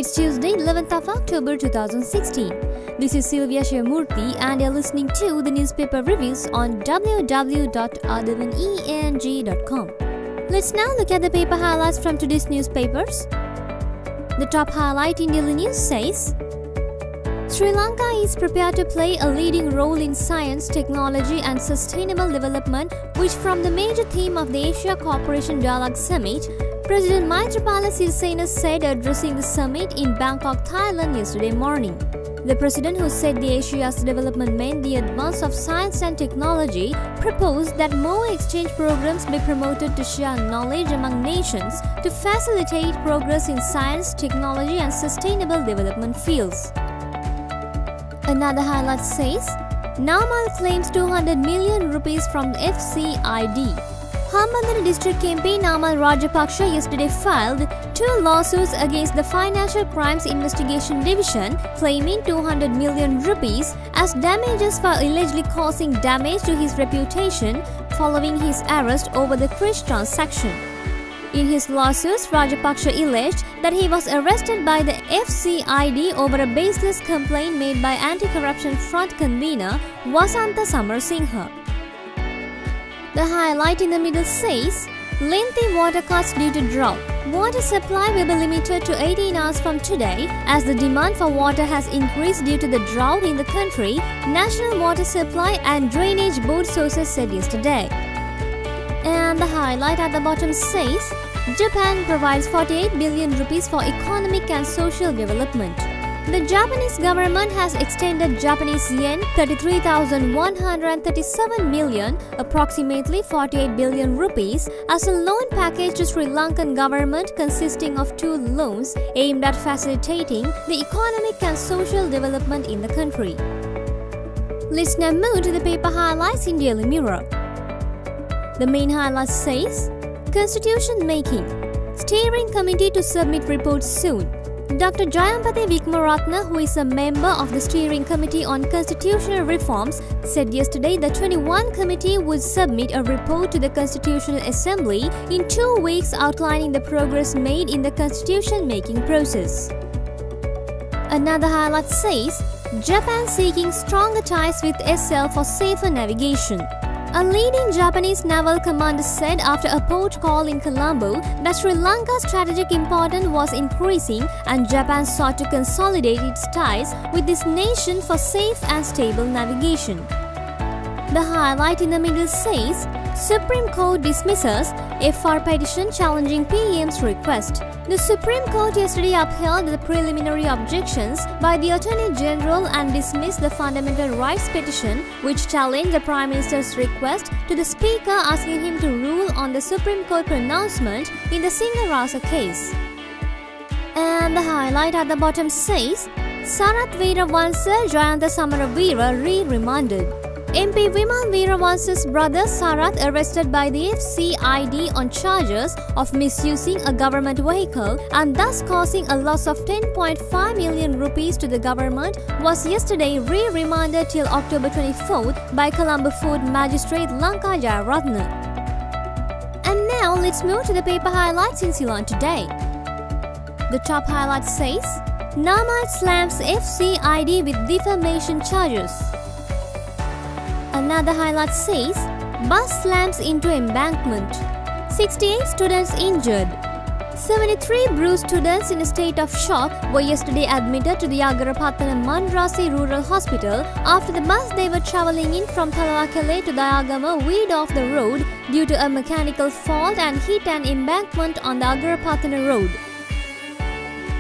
It's Tuesday, 11th of October 2016. This is Sylvia Shemurthy and you're listening to the newspaper reviews on www.athavan.com. Let's now look at the paper highlights from today's newspapers. The top highlight in daily news says, Sri Lanka is prepared to play a leading role in science, technology and sustainable development, which form the major theme of the Asia Cooperation Dialogue Summit, President Maithripala Sirisena said addressing the summit in Bangkok, Thailand yesterday morning. The president, who said the Asia's development meant the advance of science and technology, proposed that more exchange programs be promoted to share knowledge among nations to facilitate progress in science, technology and sustainable development fields. Another highlight says, Namal claims 200 million rupees from FCID. Hambantota District MP Namal Rajapaksha yesterday filed 2 lawsuits against the Financial Crimes Investigation Division, claiming 200 million rupees as damages for allegedly causing damage to his reputation following his arrest over the Krish transaction. In his lawsuits, Rajapaksha alleged that he was arrested by the FCID over a baseless complaint made by Anti-Corruption Front convener Vasantha Samarasinghe. The highlight in the middle says, lengthy water cuts due to drought. Water supply will be limited to 18 hours from today as the demand for water has increased due to the drought in the country, National Water Supply and Drainage Board sources said yesterday. And the highlight at the bottom says, Japan provides 48 billion rupees for economic and social development. The Japanese government has extended Japanese yen 33,137 million, approximately 48 billion rupees, as a loan package to Sri Lankan government consisting of 2 loans aimed at facilitating the economic and social development in the country. Let's now move to the paper highlights in Daily Mirror. The main highlight says, Constitution making. Steering committee to submit report soon. Dr. Jayampathy Wickramaratne, who is a member of the Steering Committee on Constitutional Reforms, said yesterday the 21 committee would submit a report to the Constitutional Assembly in 2 weeks outlining the progress made in the constitution-making process. Another highlight says, Japan seeking stronger ties with SL for safer navigation. A leading Japanese naval commander said after a port call in Colombo that Sri Lanka's strategic importance was increasing and Japan sought to consolidate its ties with this nation for safe and stable navigation. The highlight in the middle says, Supreme Court dismisses FR petition challenging PM's request. The Supreme Court yesterday upheld the preliminary objections by the Attorney General and dismissed the Fundamental Rights petition, which challenged the Prime Minister's request to the Speaker asking him to rule on the Supreme Court pronouncement in the Singharasa case. And the highlight at the bottom says, Sarath Veerawansa Jayantha Samaravira re-remanded. MP Vimal Veerawansa's brother Sarath arrested by the FCID on charges of misusing a government vehicle and thus causing a loss of 10.5 million rupees to the government was yesterday re-remanded till October 24th by Colombo Food Magistrate Lanka Jayaratne. And now let's move to the paper highlights in Ceylon today. The top highlight says, Namal slams FCID with defamation charges. Another highlight says, bus slams into embankment. 68 students injured. 73 bruised students in a state of shock were yesterday admitted to the Agarapathana Mandrasi Rural Hospital after the bus they were travelling in from Thalawakele to Dayagama veered off the road due to a mechanical fault and hit an embankment on the Agarapathana road.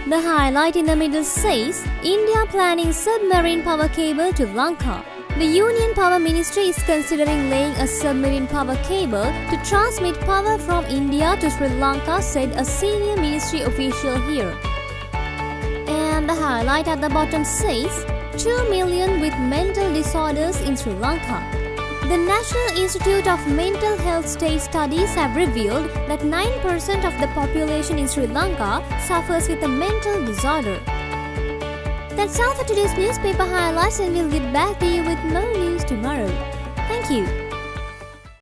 The highlight in the middle says, India planning submarine power cable to Lanka. The Union Power Ministry is considering laying a submarine power cable to transmit power from India to Sri Lanka, said a senior ministry official here. And the highlight at the bottom says, 2 million with mental disorders in Sri Lanka. The National Institute of Mental Health State Studies have revealed that 9% of the population in Sri Lanka suffers with a mental disorder. That's all for today's newspaper highlights, and we'll get back to you with more news tomorrow. Thank you.